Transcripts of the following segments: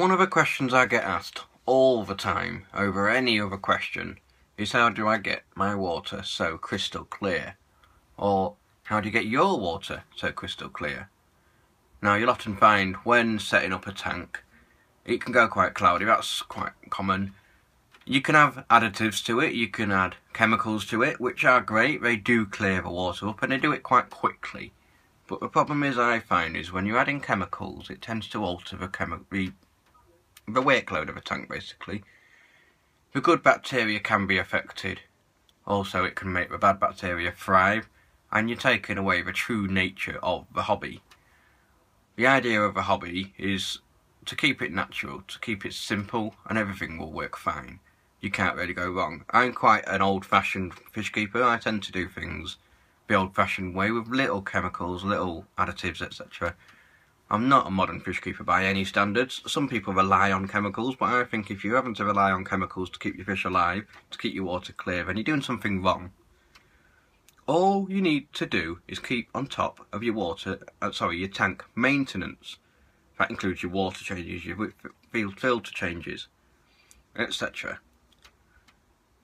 One of the questions I get asked all the time over any other question is, how do I get my water so crystal clear? Or how do you get your water so crystal clear? Now, you'll often find when setting up a tank, it can go quite cloudy. That's quite common. You can have additives to it, you can add chemicals to it, which are great. They do clear the water up and they do it quite quickly. But the problem is, I find, is when you're adding chemicals, it tends to alter the workload of a tank, basically. The good bacteria can be affected. Also, it can make the bad bacteria thrive, and you're taking away the true nature of the hobby. The idea of a hobby is to keep it natural, to keep it simple, and everything will work fine. You can't really go wrong. I'm quite an old-fashioned fish keeper. I tend to do things the old-fashioned way with little chemicals, little additives, etc. I'm not a modern fish keeper by any standards. Some people rely on chemicals, but I think if you're having to rely on chemicals to keep your fish alive, to keep your water clear, then you're doing something wrong. All you need to do is keep on top of your your tank maintenance. That includes your water changes, your filter changes, etc.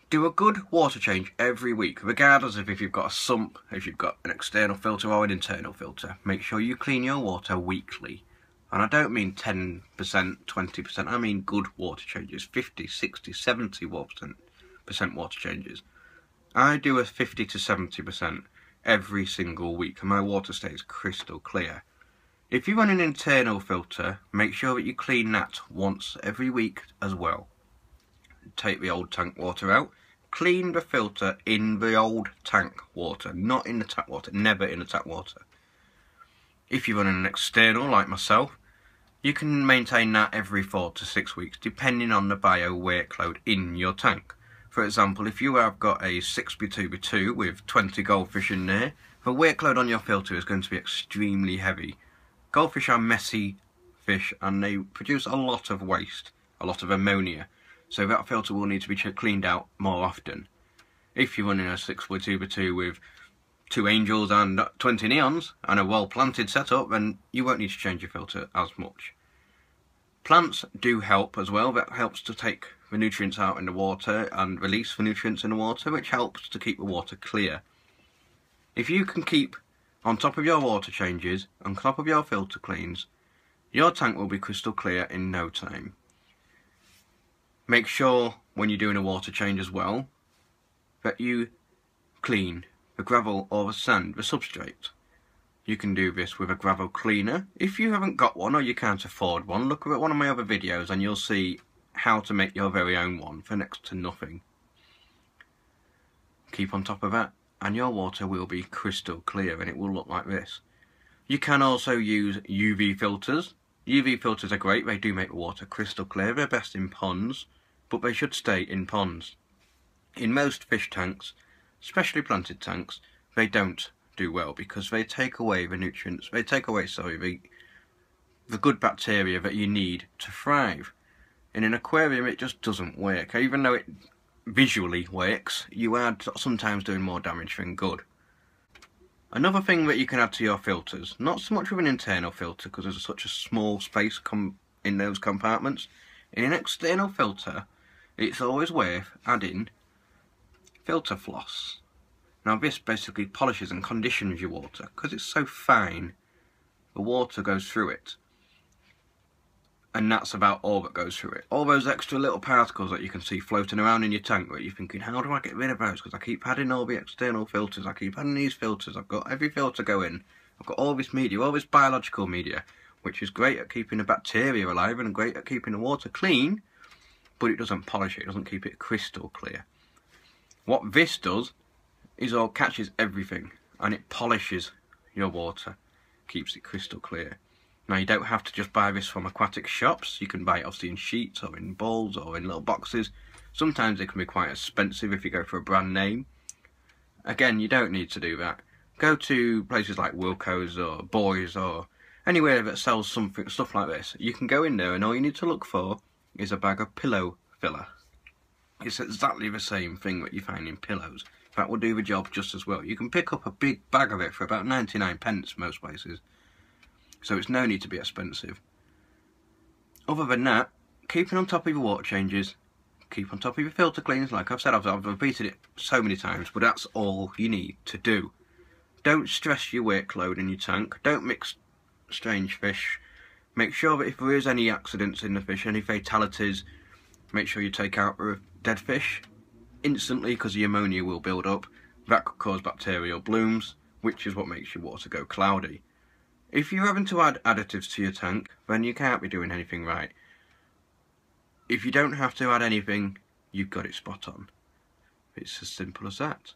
Do a good water change every week, regardless of if you've got a sump, if you've got an external filter or an internal filter. Make sure you clean your water weekly. And I don't mean 10%, 20%, I mean good water changes, 50, 60, 70% water changes. I do a 50 to 70% every single week and my water stays crystal clear. If you run an internal filter, make sure that you clean that once every week as well. Take the old tank water out, clean the filter in the old tank water, not in the tap water, never in the tap water. If you run an external like myself, you can maintain that every 4 to 6 weeks depending on the bio workload in your tank. For example, if you have got a 6x2x2 with 20 goldfish in there, the workload on your filter is going to be extremely heavy. Goldfish are messy fish and they produce a lot of waste, a lot of ammonia. So that filter will need to be cleaned out more often. If you're running a 6x2x2 with 2 angels and 20 neons and a well planted setup, then you won't need to change your filter as much. Plants do help as well. That helps to take the nutrients out in the water and release the nutrients in the water, which helps to keep the water clear. If you can keep on top of your water changes, on top of your filter cleans, your tank will be crystal clear in no time. Make sure when you're doing a water change as well that you clean the gravel or the sand, the substrate. You can do this with a gravel cleaner. If you haven't got one or you can't afford one, look at one of my other videos and you'll see how to make your very own one for next to nothing. Keep on top of that and your water will be crystal clear and it will look like this. You can also use UV filters. UV filters are great, they do make the water crystal clear. They're best in ponds, but they should stay in ponds. In most fish tanks, especially planted tanks, they don't do well because they take away the nutrients, the good bacteria that you need to thrive. In an aquarium it just doesn't work. Even though it visually works, you are sometimes doing more damage than good. Another thing that you can add to your filters, not so much with an internal filter because there's such a small space in those compartments. In an external filter, it's always worth adding filter floss. Now this basically polishes and conditions your water because it's so fine, the water goes through it. And that's about all that goes through it. All those extra little particles that you can see floating around in your tank where you're thinking, how do I get rid of those? Because I keep adding all the external filters, I keep adding these filters, I've got every filter going, I've got all this media, all this biological media, which is great at keeping the bacteria alive and great at keeping the water clean, but it doesn't polish it, it doesn't keep it crystal clear. What this does is all catches everything and it polishes your water, keeps it crystal clear. Now you don't have to just buy this from aquatic shops, you can buy it obviously in sheets or in bowls or in little boxes. Sometimes they can be quite expensive if you go for a brand name. Again, you don't need to do that. Go to places like Wilko's or Boys or anywhere that sells stuff like this. You can go in there and all you need to look for is a bag of pillow filler. It's exactly the same thing that you find in pillows. That will do the job just as well. You can pick up a big bag of it for about 99 pence most places. So it's no need to be expensive. Other than that, keeping on top of your water changes, keep on top of your filter cleans. Like I've said, I've repeated it so many times, but that's all you need to do. Don't stress your workload in your tank. Don't mix strange fish. Make sure that if there is any accidents in the fish, any fatalities, make sure you take out the dead fish instantly, because the ammonia will build up. That could cause bacterial blooms, which is what makes your water go cloudy. If you're having to add additives to your tank, then you can't be doing anything right. If you don't have to add anything, you've got it spot on. It's as simple as that.